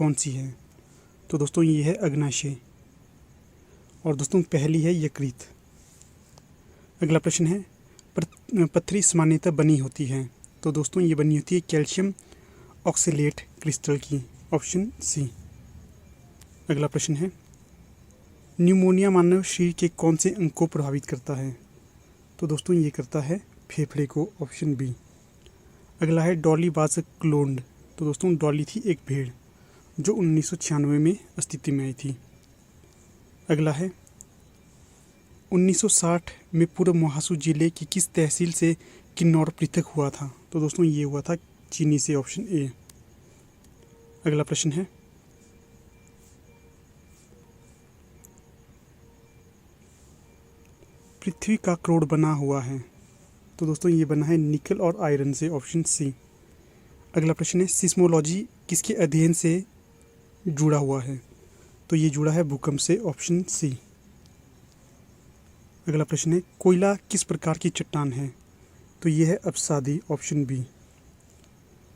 कौन सी है? तो दोस्तों ये है अग्न्याशय। और दोस्तों पहली है यकृत। अगला प्रश्न है पत्थरी सामान्यतः बनी होती है। तो दोस्तों ये बनी होती है कैल्शियम ऑक्सलेट क्रिस्टल की, ऑप्शन सी। अगला प्रश्न है न्यूमोनिया मानव शरीर के कौन से अंग को प्रभावित करता है? तो दोस्तों ये करता है फेफड़े को, ऑप्शन बी। अगला है डॉली वाज क्लोन्ड। तो दोस्तों डॉली थी एक भेड़ जो 1996 में अस्तित्व में आई थी। अगला है 1960 में पूर्व महासू जिले की किस तहसील से किन्नौर पृथक हुआ था? तो दोस्तों ये हुआ था चीनी से, ऑप्शन ए। अगला प्रश्न है पृथ्वी का क्रोड बना हुआ है। तो दोस्तों ये बना है निकल और आयरन से, ऑप्शन सी। अगला प्रश्न है सिस्मोलॉजी किसके अध्ययन से जुड़ा हुआ है? तो ये जुड़ा है भूकंप से, ऑप्शन सी। अगला प्रश्न है कोयला किस प्रकार की चट्टान है? तो ये है अवसादी, ऑप्शन बी।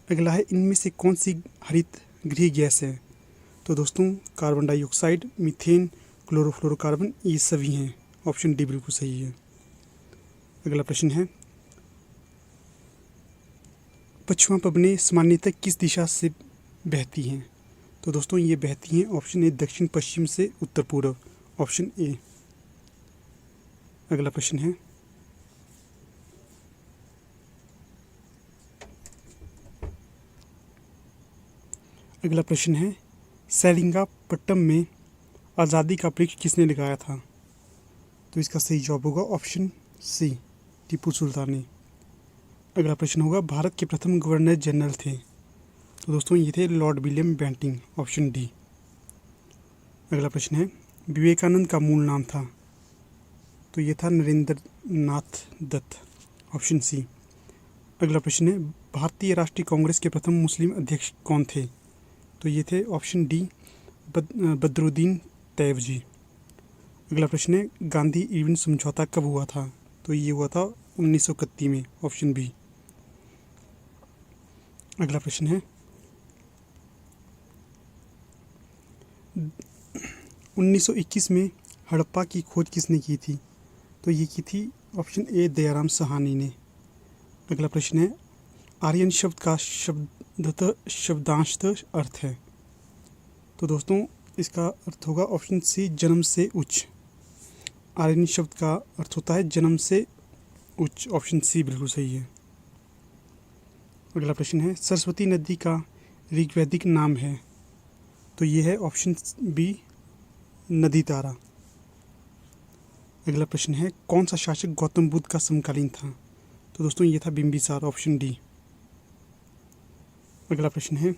अगला है इनमें से कौन सी हरित गृह गैस है? तो दोस्तों कार्बन डाइऑक्साइड, मीथेन, क्लोरोफ्लोरोकार्बन, ये सभी हैं, ऑप्शन डी बिल्कुल सही है। अगला प्रश्न है पश्चिमा पवनें सामान्यतः किस दिशा से बहती हैं? तो दोस्तों ये बहती हैं, ऑप्शन ए, दक्षिण पश्चिम से उत्तर पूर्व, ऑप्शन ए। अगला प्रश्न है सेरिंगापट्टम में आज़ादी का वृक्ष किसने लगाया था? तो इसका सही जवाब होगा ऑप्शन सी, टीपू सुल्तान ने। अगला प्रश्न होगा भारत के प्रथम गवर्नर जनरल थे। तो दोस्तों ये थे Lord William Bentinck, option D. अगला प्रश्न है विवेकानंद का मूल नाम था? तो ये था नरेंद्र नाथ दत्त, ऑप्शन सी। अगला प्रश्न है भारतीय राष्ट्रीय कांग्रेस के प्रथम मुस्लिम अध्यक्ष कौन थे? तो ये थे ऑप्शन डी बदरुद्दीन तैयब। अगला प्रश्न है गांधी इरविन समझौता कब हुआ था? तो ये हुआ था 1931 में, ऑप्शन बी। अगला प्रश्न है 1921 में हड़प्पा की खोज किसने की थी? तो ये की थी ऑप्शन ए, दयाराम साहनी ने। अगला प्रश्न है आर्यन शब्द का शब्दांशतः अर्थ है? तो दोस्तों इसका अर्थ होगा ऑप्शन सी, जन्म से उच्च। आर्यन शब्द का अर्थ होता है जन्म से उच्च, ऑप्शन सी बिल्कुल सही है। अगला प्रश्न है सरस्वती नदी का ऋग्वैदिक नाम है? तो ये है ऑप्शन बी, नदी तारा। अगला प्रश्न है कौन सा शासक गौतम बुद्ध का समकालीन था? तो दोस्तों ये था बिंबिसार, ऑप्शन डी। अगला प्रश्न है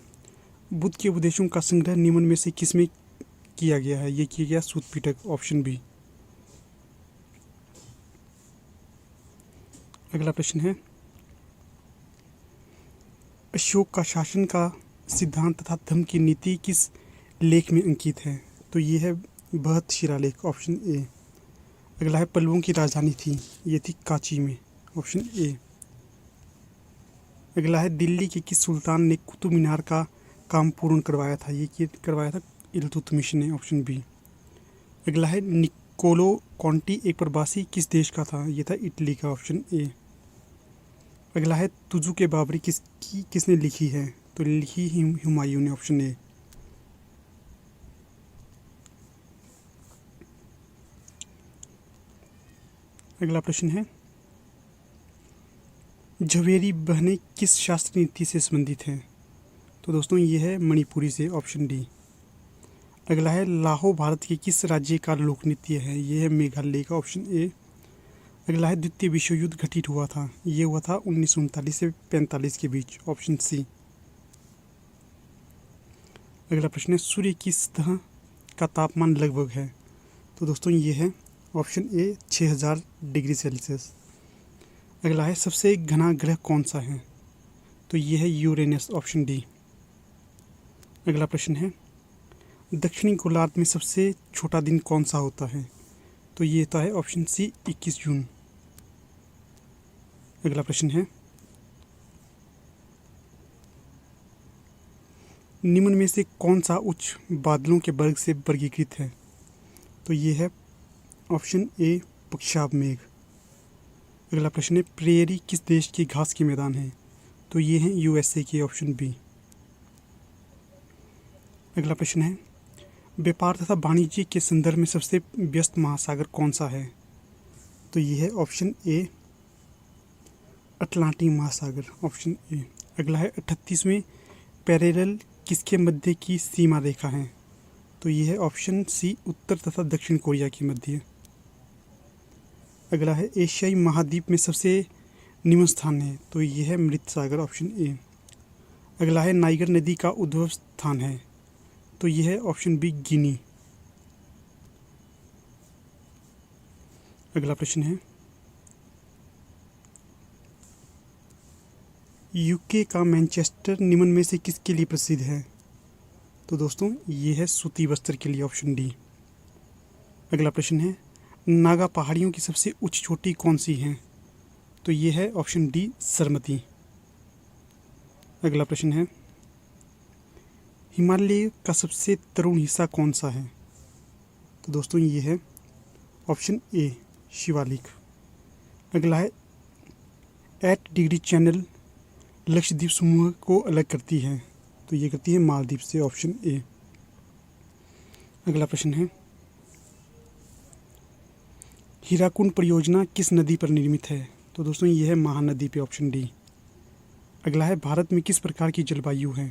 बुद्ध के उपदेशों का संग्रह निम्न में से किसमें किया गया है? ये किया गया सूत पिटक, ऑप्शन बी। अगला प्रश्न है अशोक का शासन का सिद्धांत तथा धर्म की नीति किस लेख में अंकित है? तो ये है बृहत शिलालेख, ऑप्शन ए। अगला है पल्लवों की राजधानी थी? ये थी कांची में, ऑप्शन ए। अगला है दिल्ली के किस सुल्तान ने कुतुब मीनार का काम पूर्ण करवाया था? ये करवाया था इल्तुतमिश ने, ऑप्शन बी। अगला है निकोलो कॉन्टी एक प्रवासी किस देश का था? ये था इटली का, ऑप्शन ए। अगला है तुजु के बाबरी किसने लिखी है? तो लिखी हुमायूं ने, ऑप्शन ए। अगला प्रश्न है झवेरी बहनें किस शास्त्रीय नीति से संबंधित हैं? तो दोस्तों ये है मणिपुरी से, ऑप्शन डी। अगला है लाहो भारत के किस राज्य का लोक नृत्य है? ये है मेघालय का, ऑप्शन ए। अगला है द्वितीय विश्व युद्ध घटित हुआ था? ये हुआ था 1939 से 45 के बीच, ऑप्शन सी। अगला प्रश्न है सूर्य की सतह का तापमान लगभग है? तो दोस्तों ये है ऑप्शन ए, 6000 डिग्री सेल्सियस। अगला है सबसे घना ग्रह कौन सा है? तो ये है यूरेनस, ऑप्शन डी। अगला प्रश्न है दक्षिणी गोलार्ध में सबसे छोटा दिन कौन सा होता है? तो ये होता है ऑप्शन सी, 21 जून। अगला प्रश्न है निम्न में से कौन सा उच्च बादलों के वर्ग से वर्गीकृत है? तो ये है ऑप्शन ए पक्षाव मेघ। अगला प्रश्न है, प्रेयरी किस देश के घास के मैदान हैं? तो ये हैं यूएसए के, ऑप्शन बी। अगला प्रश्न है, व्यापार तथा वाणिज्य के संदर्भ में सबसे व्यस्त महासागर कौन सा है? तो ये है ऑप्शन ए अटलांटिक महासागर, ऑप्शन ए। अगला है, 38वें पैरेलल किसके मध्य की सीमा रेखा है? तो ये है ऑप्शन सी उत्तर तथा दक्षिण कोरिया के मध्य। अगला है, एशियाई महाद्वीप में सबसे निम्न स्थान है? तो ये है मृत सागर, ऑप्शन ए। अगला है, नाइगर नदी का उद्भव स्थान है? तो यह है ऑप्शन बी गिनी। अगला प्रश्न है, यूके का मैनचेस्टर निम्न में से किसके लिए प्रसिद्ध है? तो दोस्तों ये है सूती वस्त्र के लिए, ऑप्शन डी। अगला प्रश्न है, नागा पहाड़ियों की सबसे उच्च चोटी कौन सी है? तो ये है ऑप्शन डी सरमती। अगला प्रश्न है, हिमालय का सबसे तरुण हिस्सा कौन सा है? तो दोस्तों ये है ऑप्शन ए शिवालिक। अगला है, 8 डिग्री चैनल लक्षद्वीप समूह को अलग करती है? तो ये करती है मालदीव से, ऑप्शन ए। अगला प्रश्न है, हीराकुंड परियोजना किस नदी पर निर्मित है? तो दोस्तों ये है महानदी पे, ऑप्शन डी। अगला है, भारत में किस प्रकार की जलवायु है?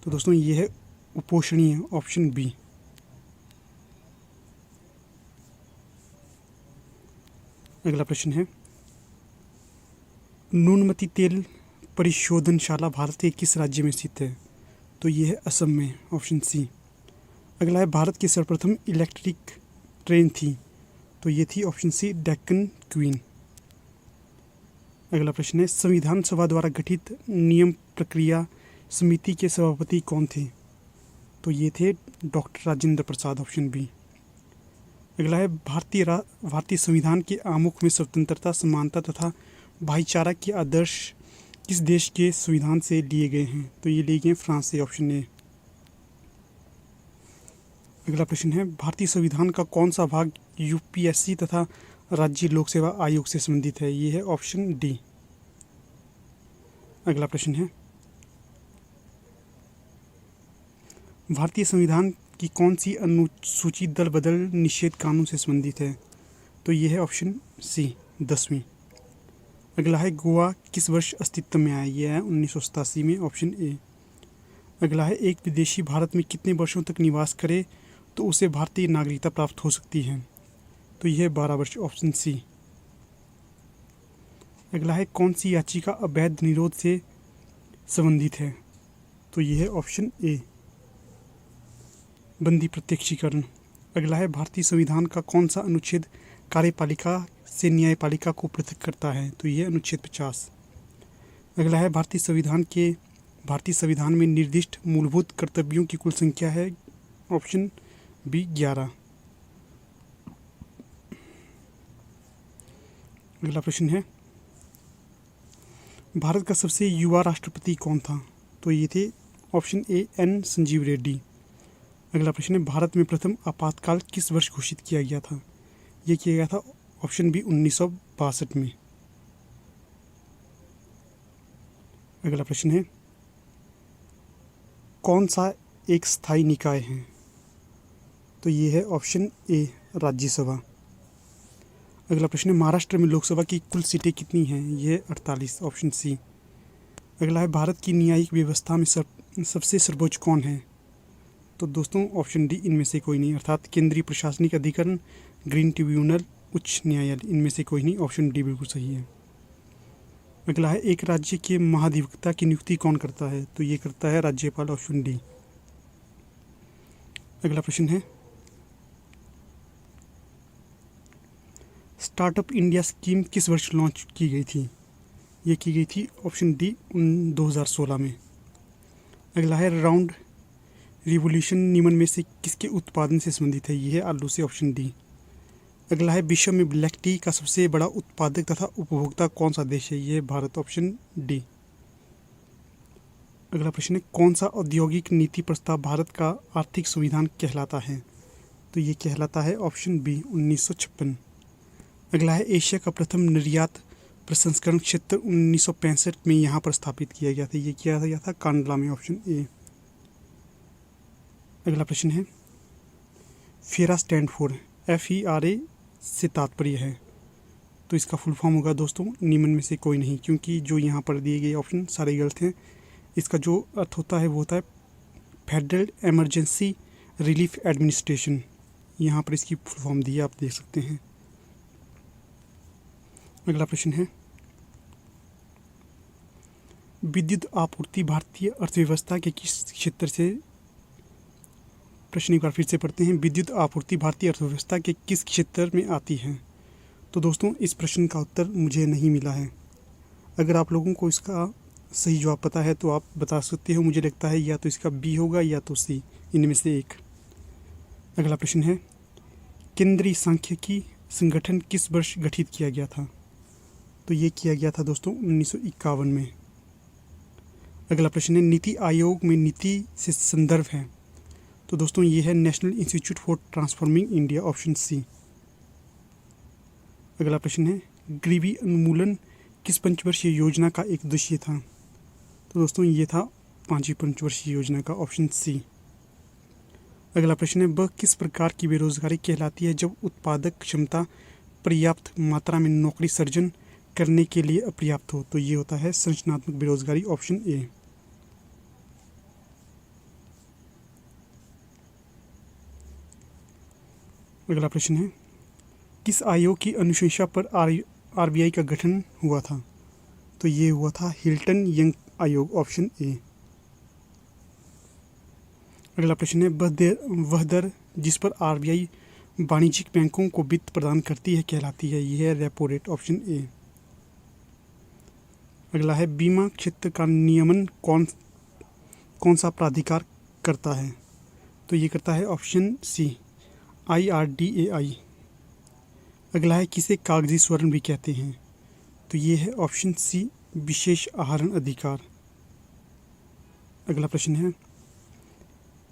तो दोस्तों ये है उपोष्णीय, ऑप्शन बी। अगला प्रश्न है, नूनमती तेल परिशोधनशाला भारत के किस राज्य में स्थित है? तो ये है असम में, ऑप्शन सी। अगला है, भारत की सर्वप्रथम इलेक्ट्रिक ट्रेन थी? तो ये थी ऑप्शन सी डेक्कन क्वीन। अगला प्रश्न है, संविधान सभा द्वारा गठित नियम प्रक्रिया समिति के सभापति कौन थे? तो ये थे doctor Rajendra Prasad, option B. अगला है, भारतीय संविधान के आमुख में स्वतंत्रता, समानता तथा भाईचारा के आदर्श किस देश के संविधान से लिए गए हैं? तो ये लिए गए फ्रांस से, ऑप्शन ए। अगला प्रश्न है, भारतीय संविधान का कौन सा भाग यूपीएससी तथा राज्य लोक सेवा आयोग से संबंधित है? ये है ऑप्शन डी। अगला प्रश्न है, भारतीय संविधान की कौन सी अनुसूची दल बदल निषेध कानून से संबंधित है? तो ये है ऑप्शन सी 10वीं। अगला है, गोवा किस वर्ष अस्तित्व में आया? यह है 1987 में, ऑप्शन ए। अगला है, एक विदेशी भारत में कितने वर्षों तक निवास करे तो उसे भारतीय नागरिकता प्राप्त हो सकती है? तो यह है 12 वर्ष, ऑप्शन सी। अगला है, कौन सी याचिका अवैध निरोध से संबंधित है? तो यह है ऑप्शन ए बंदी प्रत्यक्षीकरण। अगला है, भारतीय संविधान का कौन सा अनुच्छेद कार्यपालिका से न्यायपालिका को पृथक करता है? तो यह अनुच्छेद 50। अगला है, भारतीय संविधान में निर्दिष्ट मूलभूत कर्तव्यों की कुल संख्या है? Option B 11। अगला प्रश्न है, भारत का सबसे युवा राष्ट्रपति कौन था? तो ये थे option A N Sanjiva Reddy. अगला प्रश्न है, भारत में प्रथम आपातकाल किस वर्ष घोषित किया गया था? यह किया गया था ऑप्शन बी 1962 में। अगला प्रश्न है, कौन सा एक स्थायी निकाय है? तो ये है ऑप्शन ए राज्यसभा। अगला प्रश्न है, महाराष्ट्र में लोकसभा की कुल सीटें कितनी हैं? ये 48, ऑप्शन सी। अगला है, भारत की न्यायिक व्यवस्था में सबसे सर्वोच्च कौन है? तो दोस्तों ऑप्शन डी इनमें से कोई नहीं, अर्थात केंद्रीय प्रशासनिक अधिकरण, ग्रीन ट्रिब्यूनल, उच्च न्यायालय, इनमें से कोई नहीं, ऑप्शन डी बिल्कुल सही है। अगला है, एक राज्य के महाधिवक्ता की नियुक्ति कौन करता है? तो ये करता है राज्यपाल, ऑप्शन डी। अगला प्रश्न है, स्टार्टअप इंडिया स्कीम किस वर्ष लॉन्च की गई थी? ये की गई थी ऑप्शन डी 2016 में। अगला है, राउंड रिवोल्यूशन निम्न में से किसके उत्पादन से संबंधित है? यह है आलू से, ऑप्शन डी। अगला है, विश्व में ब्लैक टी का सबसे बड़ा उत्पादक तथा उपभोक्ता कौन सा देश है? यह भारत, ऑप्शन डी। अगला प्रश्न है, कौन सा औद्योगिक नीति प्रस्ताव भारत का आर्थिक संविधान कहलाता है? तो ये कहलाता है ऑप्शन बी 1956। अगला है, एशिया का प्रथम निर्यात प्रसंस्करण क्षेत्र 1965 में यहाँ पर स्थापित किया गया था। ये किया गया था कांडला में, ऑप्शन ए। अगला प्रश्न है, फेरा स्टैंड फॉर, FERA से तात्पर्य है। तो इसका फुल फॉर्म होगा दोस्तों निम्न में से कोई नहीं, क्योंकि जो यहाँ पर दिए गए ऑप्शन सारे गलत हैं। इसका जो अर्थ होता है वो होता है फेडरल इमरजेंसी रिलीफ एडमिनिस्ट्रेशन। यहाँ पर इसकी फुल फॉर्म दी है, आप देख सकते हैं। अगला प्रश्न है, विद्युत आपूर्ति भारतीय अर्थव्यवस्था के किस क्षेत्र से, प्रश्न एक बार फिर से पढ़ते हैं, विद्युत आपूर्ति भारतीय अर्थव्यवस्था के किस क्षेत्र में आती है? तो दोस्तों इस प्रश्न का उत्तर मुझे नहीं मिला है। अगर आप लोगों को इसका सही जवाब पता है तो आप बता सकते हो। मुझे लगता है या तो इसका बी होगा या तो सी, इनमें से एक। अगला प्रश्न है, केंद्रीय सांख्यिकी संगठन किस वर्ष गठित किया गया था? तो ये किया गया था दोस्तों 1951 में। अगला प्रश्न है, नीति आयोग में नीति से संदर्भ है। तो दोस्तों ये है National Institute for Transforming India, option C. अगला प्रश्न है, गरीबी उन्मूलन किस पंचवर्षीय योजना का एक उद्देश्य था? तो दोस्तों ये था 5वीं पंचवर्षीय योजना का, ऑप्शन सी। अगला प्रश्न है, वह किस प्रकार की बेरोजगारी कहलाती है जब उत्पादक क्षमता पर्याप्त मात्रा में नौकरी सृजन करने के लिए अपर्याप्त हो? तो ये होता है संरचनात्मक बेरोजगारी, ऑप्शन ए। अगला प्रश्न है, किस आयोग की अनुशंसा पर RBI का गठन हुआ था? तो ये हुआ था हिल्टन यंग आयोग, ऑप्शन ए। अगला प्रश्न है, वह दर जिस पर RBI वाणिज्यिक बैंकों को वित्त प्रदान करती है कहलाती है? यह है रेपो रेट, ऑप्शन ए। अगला है, बीमा क्षेत्र का नियमन कौन सा प्राधिकार करता है? तो ये करता है ऑप्शन सी, IRDAI। अगला है, किसे कागजी स्वर्ण भी कहते हैं? तो ये है ऑप्शन सी, विशेष आहरण अधिकार। अगला प्रश्न है,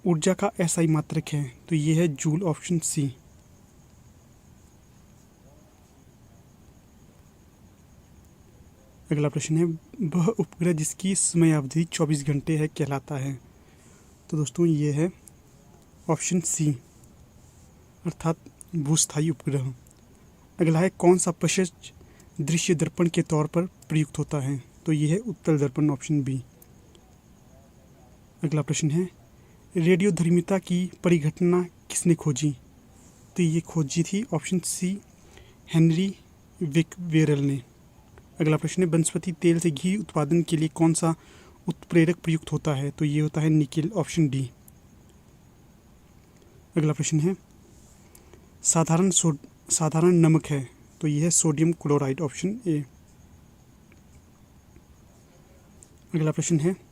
ऊर्जा का SI मात्रक है? तो ये है जूल, ऑप्शन सी। अगला प्रश्न है, वह उपग्रह जिसकी समयावधि 24 घंटे है कहलाता है? तो दोस्तों ये है ऑप्शन सी, अर्थात भूस्थायी उपग्रह। अगला है, कौन सा प्रशस्त दृश्य दर्पण के तौर पर प्रयुक्त होता है? तो ये है उत्तल दर्पण, ऑप्शन बी। अगला प्रश्न है, रेडियोधर्मिता की परिघटना किसने खोजी? तो ये खोजी थी ऑप्शन सी, हेनरी विकवेरल ने। अगला प्रश्न है, वनस्पति तेल से घी उत्पादन के लिए कौन सा उत्प्रेरक प्रयुक्त होता है? तो ये होता है निकेल, ऑप्शन डी। अगला प्रश्न है, साधारण नमक है? तो यह है सोडियम क्लोराइड, ऑप्शन ए। अगला प्रश्न है,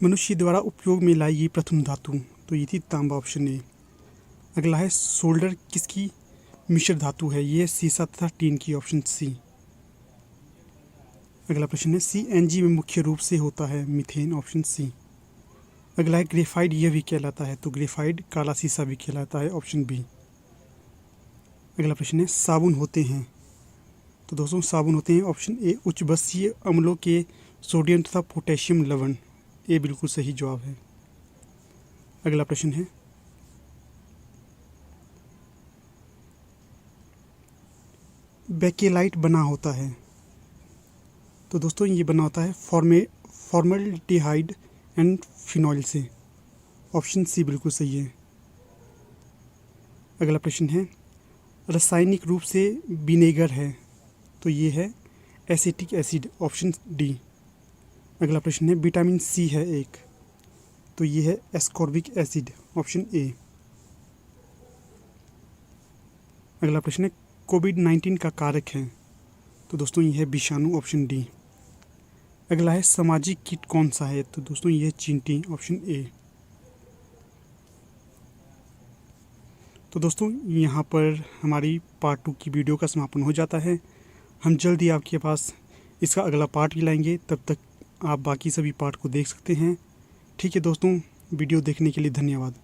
मनुष्य द्वारा उपयोग में लाई गई प्रथम धातु? तो ये थी तांबा, ऑप्शन ए। अगला है, सोल्डर किसकी मिश्र धातु है? ये सीसा तथा टीन की, ऑप्शन सी। अगला प्रश्न है, CNG में मुख्य रूप से होता है मीथेन, ऑप्शन सी। अगला है, ग्रेफाइट यह भी कहलाता है? तो ग्रेफाइट काला सीसा भी कहलाता है, ऑप्शन बी। अगला प्रश्न है, साबुन होते हैं? तो दोस्तों साबुन होते हैं ऑप्शन ए, उच्च बसीय अम्लों के सोडियम तथा पोटेशियम लवण। ये बिल्कुल सही जवाब है। अगला प्रश्न है, बेकेलाइट बना होता है? तो दोस्तों ये बना होता है फॉर्मल्डिहाइड एंड फिनॉल से, ऑप्शन सी बिल्कुल सही है। अगला प्रश्न है, रासायनिक रूप से विनेगर है? तो ये है एसिटिक एसिड, ऑप्शन डी। अगला प्रश्न है, विटामिन सी है एक? तो ये है एस्कॉर्बिक एसिड, ऑप्शन ए। अगला प्रश्न है, कोविड-19 का कारक है? तो दोस्तों ये है विषाणु, ऑप्शन डी। अगला है, सामाजिक कीट कौन सा है? तो दोस्तों ये है चींटी, ऑप्शन ए। तो दोस्तों यहाँ पर हमारी पार्ट 2 की वीडियो का समापन हो जाता है। हम जल्द ही आपके पास इसका अगला पार्ट भी लाएंगे, तब तक आप बाकी सभी पार्ट को देख सकते हैं। ठीक है दोस्तों, वीडियो देखने के लिए धन्यवाद।